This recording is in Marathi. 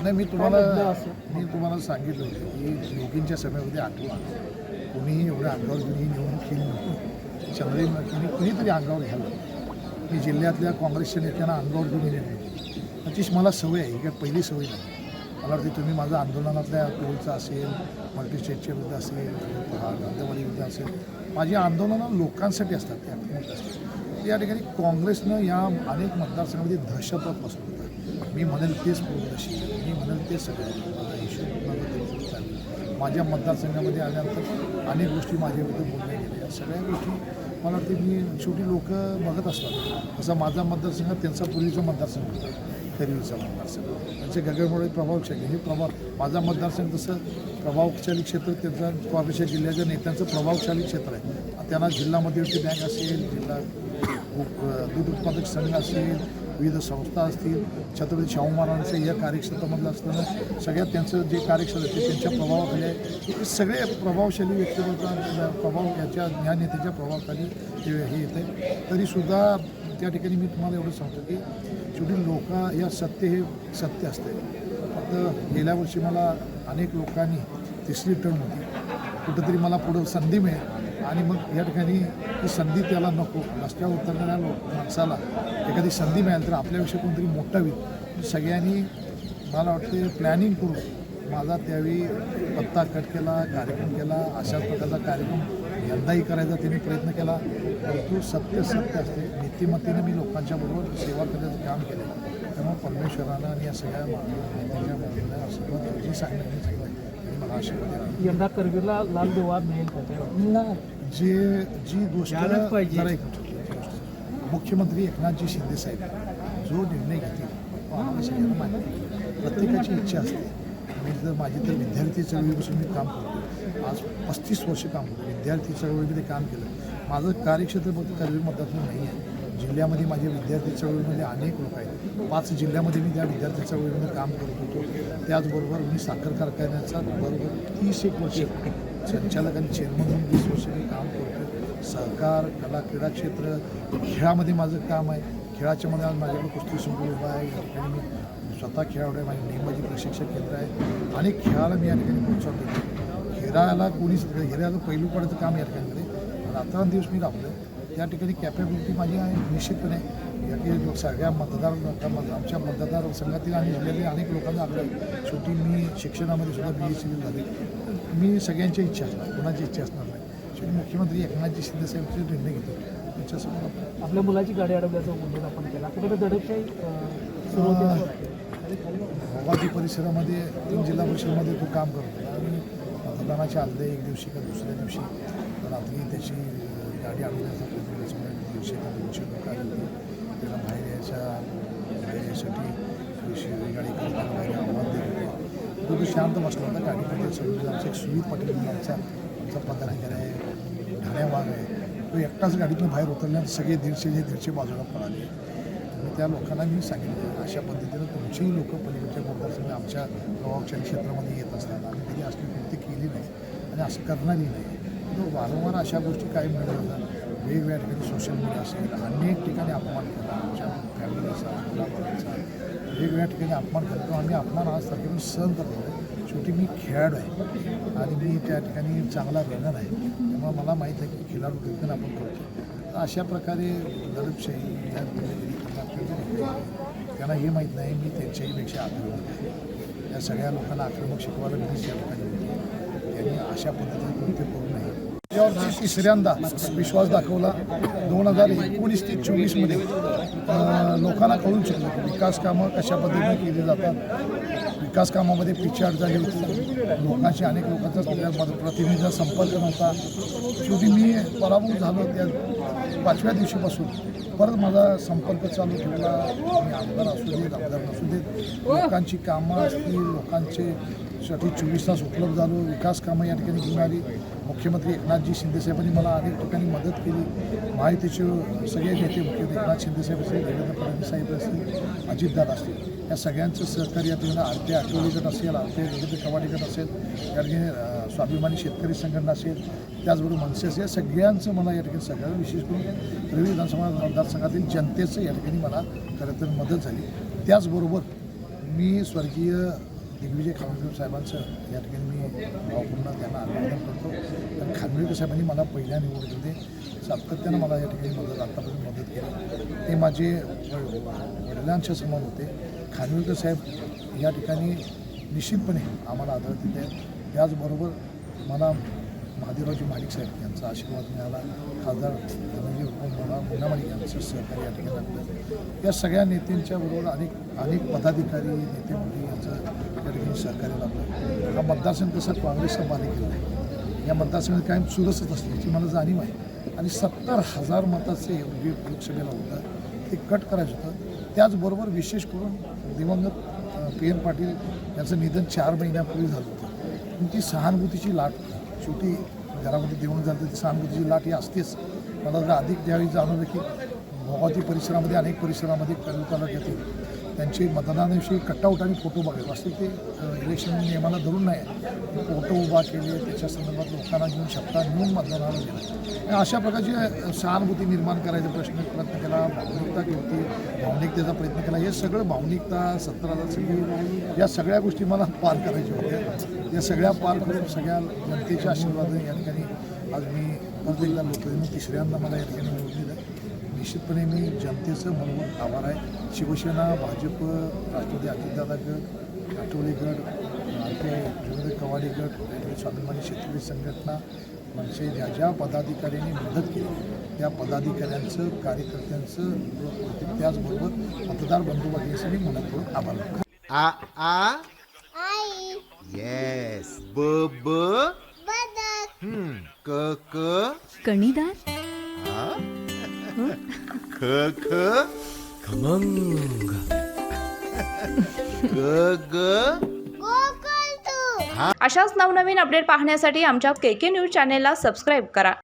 नाही, मी तुम्हाला सांगितलं होतं की योगींच्या सभेमध्ये आठवा कोणीही एवढ्या अंगावर कुणीही निवडणूक केली नव्हती. चंद्रबाबू कुणीतरी अंगावर घ्यावं. मी जिल्ह्यातल्या काँग्रेसच्या नेत्यांना अंगावर घेऊन नेली. त्याचीच मला सवय आहे, ही काय पहिली सवय नाही. मला वाटते तुम्ही माझं आंदोलनातल्या टोलचं असेल, मल्टीस्टेटच्या विरुद्ध असेल, गांधीवाडी विरुद्ध असेल, माझी आंदोलनं लोकांसाठी असतात, ते आक्रमक असतात. या ठिकाणी काँग्रेसनं या अनेक मतदारसंघामध्ये दहशतवाद पसरवलं होता. मी म्हणेल तेच पूर्वशी, मी म्हणेल तेच सगळं माझा हिशोब माझ्या मतदारसंघामध्ये आल्यानंतर अनेक गोष्टी माझ्याविरुद्ध बोलल्या गेल्या. या सगळ्या गोष्टी मला वाटते मी शेवटी लोक बघत असतात. तसा माझा मतदारसंघ त्यांचा पूर्वीचा मतदारसंघ होता, तरीचा मतदारसंघ त्यांचे गगनबावडी प्रभावशाली हे माझा मतदारसंघ तसं प्रभावशाली क्षेत्र त्यांचा कॉर्पोरेशन जिल्ह्याच्या नेत्यांचं प्रभावशाली क्षेत्र आहे. त्यांना जिल्हा मध्यवर्ती बँक असेल, जिल्हा दूध उत्पादक संघ असेल, विविध संस्था असतील, छत्रपती शाहू महाराजांच्या या कार्यक्षेत्रामधलं असताना सगळ्यात त्यांचं जे कार्यक्षेत्र आहे ते त्यांच्या प्रभावाखाली आहे. हे सगळे प्रभावशाली व्यक्तिमत्व प्रभाव याच्या या नेत्याच्या प्रभावाखाली हे येत आहे. तरीसुद्धा त्या ठिकाणी मी तुम्हाला एवढं सांगतो की शेवटी लोक या सत्य हे सत्य असते. फक्त गेल्या वर्षी मला अनेक लोकांनी तिसरी टर्म होती, कुठंतरी मला पुढं संधी मिळेल आणि मग या ठिकाणी ही संधी त्याला नको. रस्त्यावर उतरणाऱ्या माणसाला एखादी संधी मिळाली तर आपल्यापेक्षा कोणतरी मोठा होईल. सगळ्यांनी मला वाटते प्लॅनिंग करून माझा त्यावेळी पत्ता कट केला, कार्यक्रम केला. अशाच प्रकारचा कार्यक्रम यंदाही करायचा त्यांनी प्रयत्न केला. परंतु सत्य असते. नीतिमत्तेने मी लोकांच्या बरोबर सेवा करण्याचं काम केलं. त्यामुळे परमेश्वरानं आणि या सगळ्या नेत्यांच्या मुलींना आशीर्वाद जी सांगण्याने सांगितलं आणि मला आशीर्वाद यंदा करवीरला लाल दिवा मिळेल का? जी गोष्ट जरा एक मुख्यमंत्री एकनाथजी शिंदे साहेब जो निर्णय घेतील तो आम्हाला सगळ्यांना माहिती. प्रत्येकाची इच्छा असते. मी जर माझी तर विद्यार्थी चळवळीपासून मी काम करतो. आज 35 वर्ष काम करतो. विद्यार्थी चळवळीमध्ये काम केलं. माझं कार्यक्षेत्र फक्त करवीर मतदारसंघ नाही आहे. जिल्ह्यामध्ये माझ्या विद्यार्थी चळवळीमध्ये अनेक लोक आहेत. 5 जिल्ह्यामध्ये मी त्या विद्यार्थी चळवळीमध्ये काम करत होतो. त्याचबरोबर मी साखर कारखान्याचा बरोबर 31 वर्ष संचालक आणि चेअरमन म्हणून 20 वर्ष मी काम करतो. सहकार, कला, क्रीडा क्षेत्र, खेळामध्ये माझं काम आहे. खेळाच्या मध्ये आज माझ्याकडे कुस्ती संकुल उभा आहे. या ठिकाणी मी स्वतः खेळाडू आहे. माझी नेमबाजी प्रशिक्षण केंद्र आहे आणि खेळाला मी या ठिकाणी प्रोत्साहन देतो. खेळायला खेळायला पैलू पडायचं काम या ठिकाणी रात्रंदिवस मी राबलं. त्या ठिकाणी कॅपॅबिलिटी माझी आहे निश्चितपणे. या की सगळ्या आमच्या मतदार संघातील आणि जिल्ह्यातील अनेक लोकांना आपलं शेवटी मी शिक्षणामध्ये सुद्धा BSc झाले. मी सगळ्यांच्या इच्छा असणार, कोणाची इच्छा असणार नाही. शेवटी मुख्यमंत्री एकनाथजी शिंदे साहेबचे निर्णय घेतो. त्यांच्यासमोर आपल्या मुलाची गाडी अडवल्याचा उल्लेख आपण केला. कुठे दडपशाही भोगाटी परिसरामध्ये 3 जिल्हा परिषदेमध्ये तो काम करतो आणि मतदानाच्या आदल्या एक दिवशी का दुसऱ्या दिवशी रात्री त्याची गाडी अडवण्याचा दिवशी लोक आले होते. त्याला बाहेर यायसाठी गाडी करताना बाहेर आव्हान दिले होते. तो शांत बसला होता. गाडीमध्ये सगळं आमचा एक सुमित पाटील म्हणून आमचा पदाधिकारी आहे, ठाण्या वाघ आहे. तो एकटाच गाडीतून बाहेर उतरल्यानंतर सगळे 150 बाजूला पळाले. मी त्या लोकांना मी सांगितलं अशा पद्धतीनं तुमचीही लोक पलीकडच्या मतदारसंघ आमच्या प्रभावशाली क्षेत्रामध्ये येत असतात. आम्ही कधी असली कृती केली नाही आणि असं करणारही नाही. तर वारंवार अशा गोष्टी काय मिळत जातात. वेगवेगळ्या ठिकाणी सोशल मीडिया असेल, अनेक ठिकाणी अपमान केला आमच्या फॅमिलीचा, मुलाबाळांचा वेगवेगळ्या ठिकाणी अपमान करतो. आम्ही अपमान आज तारखेला सहन करतो आहे. शेवटी मी खेळाडू आहे आणि मी त्या ठिकाणी चांगला रनर आहे. त्यामुळे मला माहीत आहे की खेळाडू देखील आपण करतो. अशा प्रकारे दडपशाही त्यांना हे माहीत नाही मी त्यांच्याहीपेक्षा आक्रमक आहे. या सगळ्या लोकांना आक्रमक शिकवायला मीच या लोकांनी होती. त्यांनी अशा पद्धतीने कृत्य करू नये. त्यावरती तिसऱ्यांदा विश्वास दाखवला. 2019 ते 24मध्ये लोकांना कळून चुकलं की विकास कामं कशा पद्धतीने केली जातात. विकास कामामध्ये पिछेहाट झाली होती. लोकांशी अनेक लोकांचा प्रतिनिधीचा संपर्क नव्हता. शेवटी मी पराभूत झालो. त्या 5व्या दिवशीपासून परत माझा संपर्क चालू ठेवला. मी आमदार असू देत, आमदार नसू देत, लोकांची कामं असतील, लोकांचे साठी 24 तास उपलब्ध झालो. विकास कामं या ठिकाणी घेऊन आली. मुख्यमंत्री एकनाथजी शिंदे साहेबांनी मला अनेक ठिकाणी मदत केली. माहितीचे सगळे नेते मुख्यमंत्री एकनाथ शिंदे साहेब असतील, देवेंद्र फडणवीस साहेब असतील, अजितदादा असतील, या सगळ्यांचं सहकार्य या आरती आठवले गट असेल, आरती विविध कवाडी गट असेल, या ठिकाणी स्वाभिमानी शेतकरी संघटना असेल, त्याचबरोबर मनसे असेल, या सगळ्यांचं मला या ठिकाणी सगळ्यांना विशेष करून रवी विधानसभा मतदारसंघातील जनतेचं या ठिकाणी मला खरं तर मदत झाली. त्याचबरोबर मी स्वर्गीय दिग्विजय खानविलकर साहेबांचं या ठिकाणी मी भावपूर्ण त्यांना अभिवादन करतो. कारण खानविलकर साहेबांनी मला पहिल्या निवडणुकीमध्ये सातत्यानं मला या ठिकाणी आत्तापर्यंत मदत केली. ते माझे वडिलांच्या समान होते. खानविलकर साहेब या ठिकाणी निश्चितपणे आम्हाला आदळतील आहेत. त्याचबरोबर मला महादेवरावजी माडिक साहेब यांचा आशीर्वाद मिळाला. खासदार धनंजय मुंडामाडिक यांचं सहकार्य या ठिकाणी लागलं. या सगळ्या नेत्यांच्या बरोबर अनेक पदाधिकारी नेते मंडळी यांचं या ठिकाणी सहकार्य लाभलं. हा मतदारसंघ तसा काँग्रेसचा बालेकिल्ला आहे. या मतदारसंघात कायम चुरसच असते याची मला जाणीव आहे. आणि 70,000 मताचे जे लोकसभेला होतं ते कट करायचं होतं. त्याचबरोबर विशेष करून दिवंगत PM पाटील यांचं निधन 4 महिन्यापूर्वी झालं होतं. पण ती सहानुभूतीची लाट शेवटी घरामध्ये देऊन झालं तर ती सहानुभूतीची लाट ही असतेच. मला जर अधिक ज्यावेळी जाणवलं की भोगावती परिसरामध्ये अनेक परिसरामध्ये कळू तालुक्यातील त्यांचे मतदानाविषयी कटआउट आणि फोटो बघायचे असते. ते इलेक्शन नियमाला धरून नाही फोटो उभा केले त्याच्या संदर्भात लोकांना घेऊन शब्दात घेऊन मतदानाला गेले. अशा प्रकारची सहानुभूती निर्माण करायचा प्रयत्न केला. भावनिकता होती, भावनिकतेचा प्रयत्न केला. हे सगळं भावनिकता 70,000 सगळी या सगळ्या गोष्टी मला पार करायच्या होत्या. या सगळ्या पार करून सगळ्या जनतेच्या आशीर्वादाने या ठिकाणी आज मी परत एकदा लोकप्रतिनिधी तिसऱ्यांदा मला या ठिकाणी निवडून दिलं. निश्चितपणे मी जनतेचं म्हणून आभार आहे. शिवसेना, भाजप, राष्ट्रवादी अजितदादा गट, आठवले गट, विरोधी कवाडी गट, स्वाभिमानी शेतकरी संघटना म्हणजे ज्या ज्या पदाधिकाऱ्यांनी मदत केली त्या पदाधिकाऱ्यांचं कार्यकर्त्यांचं त्याचबरोबर मतदार बंधू भगिनींचं मी मनपूर्वक आभार मानतो. आ आ येस ब ब क क कणीदार ख ख खमंग ग ग अशाच नवनवीन अपडेट पाहण्यासाठी आमच्या KK न्यूज चॅनेलला सबस्क्राईब करा.